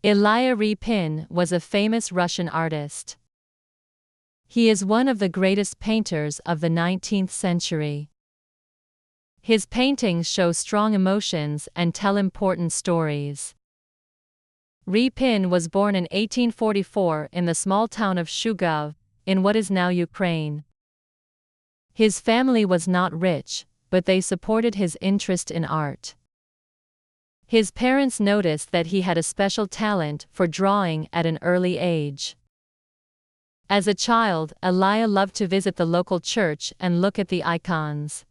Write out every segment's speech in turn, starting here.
Ilya Repin was a famous Russian artist. He is one of the greatest painters of the 19th century. His paintings show strong emotions and tell important stories. Repin was born in 1844 in the small town of Shugov, in what is now Ukraine. His family was not rich, but they supported his interest in art. His parents noticed that he had a special talent for drawing at an early age. As a child, Ilya loved to visit the local church and look at the icons.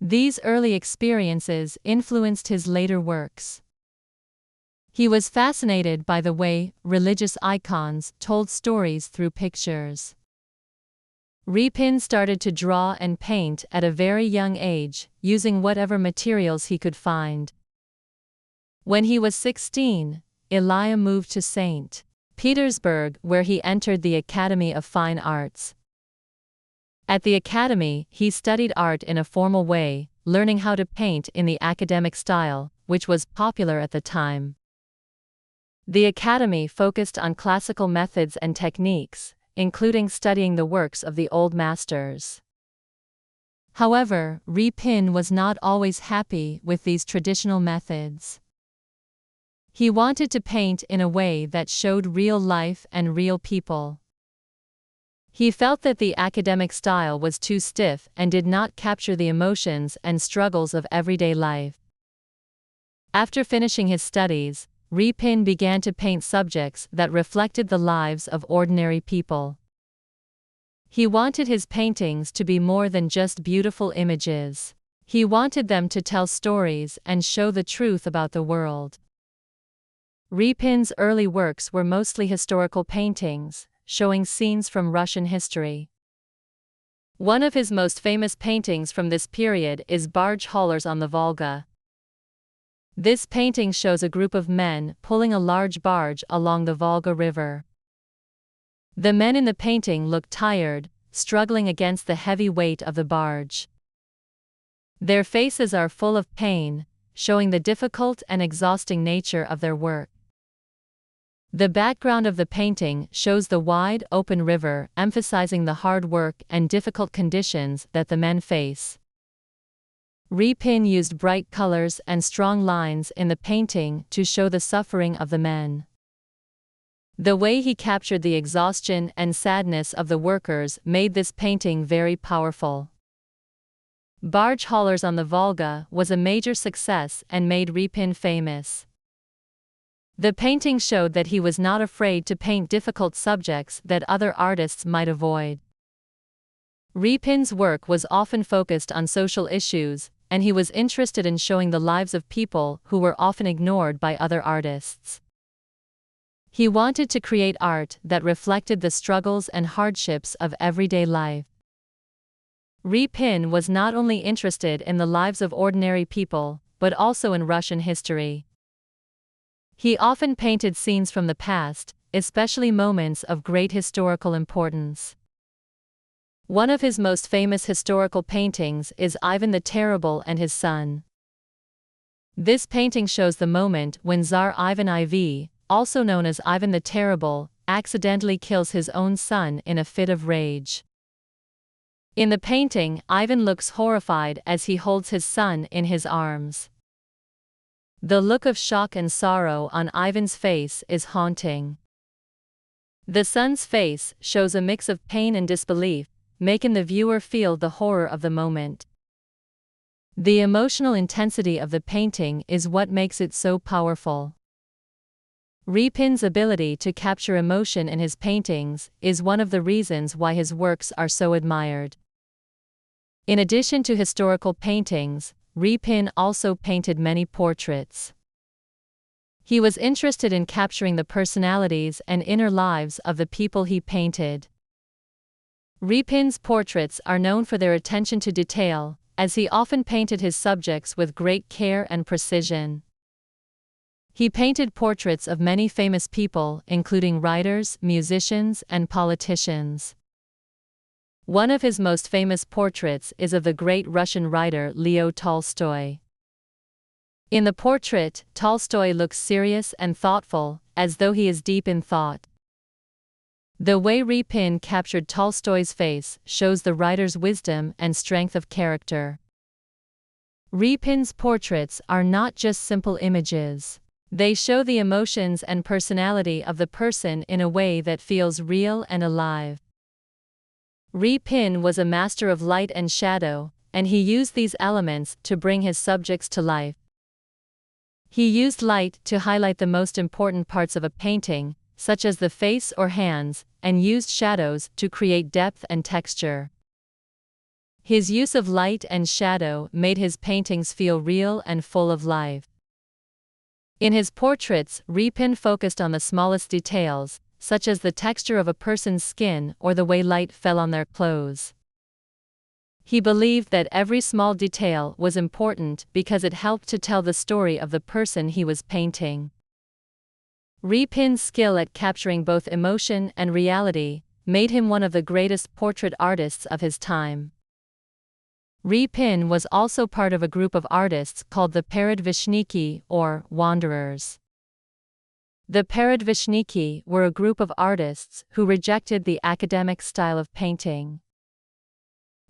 These early experiences influenced his later works. He was fascinated by the way religious icons told stories through pictures. Repin started to draw and paint at a very young age, using whatever materials he could find. When he was 16, Ilya moved to St. Petersburg, where he entered the Academy of Fine Arts. At the academy, he studied art in a formal way, learning how to paint in the academic style, which was popular at the time. The academy focused on classical methods and techniques, including studying the works of the old masters. However, Repin was not always happy with these traditional methods. He wanted to paint in a way that showed real life and real people. He felt that the academic style was too stiff and did not capture the emotions and struggles of everyday life. After finishing his studies, Repin began to paint subjects that reflected the lives of ordinary people. He wanted his paintings to be more than just beautiful images. He wanted them to tell stories and show the truth about the world. Repin's early works were mostly historical paintings, showing scenes from Russian history. One of his most famous paintings from this period is Barge Haulers on the Volga. This painting shows a group of men pulling a large barge along the Volga River. The men in the painting look tired, struggling against the heavy weight of the barge. Their faces are full of pain, showing the difficult and exhausting nature of their work. The background of the painting shows the wide, open river, emphasizing the hard work and difficult conditions that the men face. Repin used bright colors and strong lines in the painting to show the suffering of the men. The way he captured the exhaustion and sadness of the workers made this painting very powerful. Barge Haulers on the Volga was a major success and made Repin famous. The painting showed that he was not afraid to paint difficult subjects that other artists might avoid. Repin's work was often focused on social issues, and he was interested in showing the lives of people who were often ignored by other artists. He wanted to create art that reflected the struggles and hardships of everyday life. Repin was not only interested in the lives of ordinary people, but also in Russian history. He often painted scenes from the past, especially moments of great historical importance. One of his most famous historical paintings is Ivan the Terrible and his son. This painting shows the moment when Tsar Ivan IV, also known as Ivan the Terrible, accidentally kills his own son in a fit of rage. In the painting, Ivan looks horrified as he holds his son in his arms. The look of shock and sorrow on Ivan's face is haunting. The son's face shows a mix of pain and disbelief, making the viewer feel the horror of the moment. The emotional intensity of the painting is what makes it so powerful. Repin's ability to capture emotion in his paintings is one of the reasons why his works are so admired. In addition to historical paintings, Repin also painted many portraits. He was interested in capturing the personalities and inner lives of the people he painted. Repin's portraits are known for their attention to detail, as he often painted his subjects with great care and precision. He painted portraits of many famous people, including writers, musicians, and politicians. One of his most famous portraits is of the great Russian writer Leo Tolstoy. In the portrait, Tolstoy looks serious and thoughtful, as though he is deep in thought. The way Repin captured Tolstoy's face shows the writer's wisdom and strength of character. Repin's portraits are not just simple images. They show the emotions and personality of the person in a way that feels real and alive. Repin was a master of light and shadow, and he used these elements to bring his subjects to life. He used light to highlight the most important parts of a painting, such as the face or hands, and used shadows to create depth and texture. His use of light and shadow made his paintings feel real and full of life. In his portraits, Repin focused on the smallest details, such as the texture of a person's skin or the way light fell on their clothes. He believed that every small detail was important because it helped to tell the story of the person he was painting. Repin's skill at capturing both emotion and reality made him one of the greatest portrait artists of his time. Repin was also part of a group of artists called the Peredvishniki, or Wanderers. The Peredvishniki were a group of artists who rejected the academic style of painting.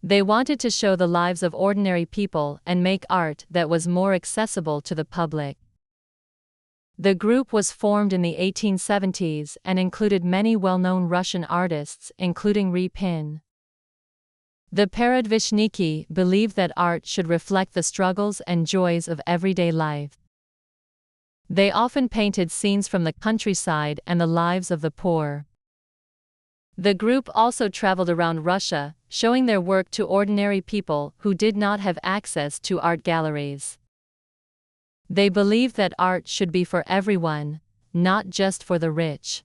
They wanted to show the lives of ordinary people and make art that was more accessible to the public. The group was formed in the 1870s and included many well-known Russian artists, including Repin. The Peredvishniki believed that art should reflect the struggles and joys of everyday life. They often painted scenes from the countryside and the lives of the poor. The group also traveled around Russia, showing their work to ordinary people who did not have access to art galleries. They believed that art should be for everyone, not just for the rich.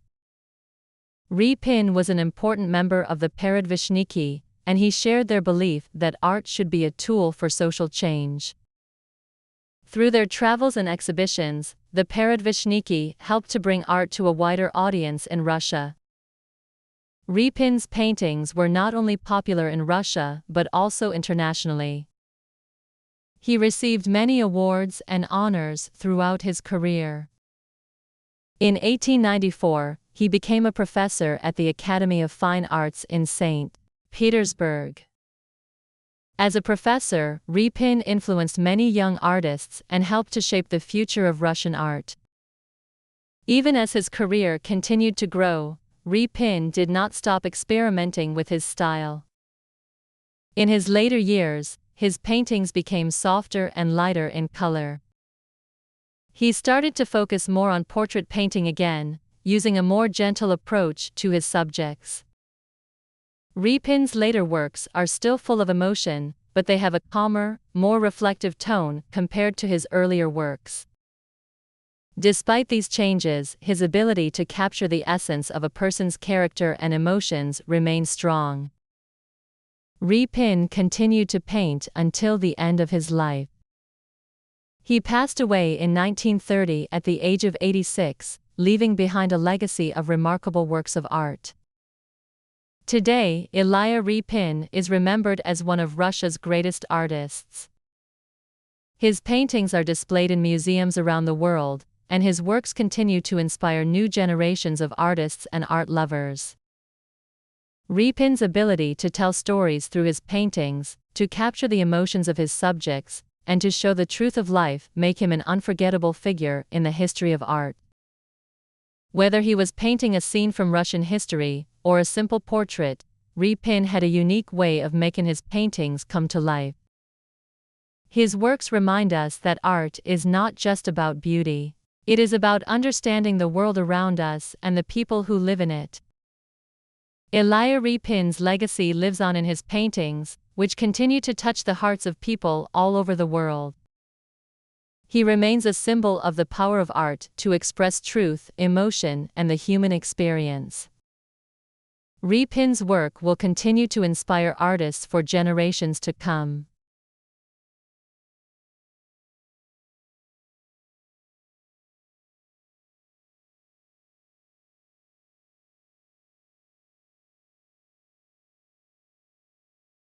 Repin was an important member of the Peredvishniki, and he shared their belief that art should be a tool for social change. Through their travels and exhibitions, the Peredvishniki helped to bring art to a wider audience in Russia. Repin's paintings were not only popular in Russia but also internationally. He received many awards and honors throughout his career. In 1894, he became a professor at the Academy of Fine Arts in St. Petersburg. As a professor, Repin influenced many young artists and helped to shape the future of Russian art. Even as his career continued to grow, Repin did not stop experimenting with his style. In his later years, his paintings became softer and lighter in color. He started to focus more on portrait painting again, using a more gentle approach to his subjects. Repin's later works are still full of emotion, but they have a calmer, more reflective tone compared to his earlier works. Despite these changes, his ability to capture the essence of a person's character and emotions remains strong. Repin continued to paint until the end of his life. He passed away in 1930 at the age of 86, leaving behind a legacy of remarkable works of art. Today, Ilya Repin is remembered as one of Russia's greatest artists. His paintings are displayed in museums around the world, and his works continue to inspire new generations of artists and art lovers. Repin's ability to tell stories through his paintings, to capture the emotions of his subjects, and to show the truth of life make him an unforgettable figure in the history of art. Whether he was painting a scene from Russian history or a simple portrait, Repin had a unique way of making his paintings come to life. His works remind us that art is not just about beauty. It is about understanding the world around us and the people who live in it. Ilya Repin's legacy lives on in his paintings, which continue to touch the hearts of people all over the world. He remains a symbol of the power of art to express truth, emotion, and the human experience. Repin's work will continue to inspire artists for generations to come.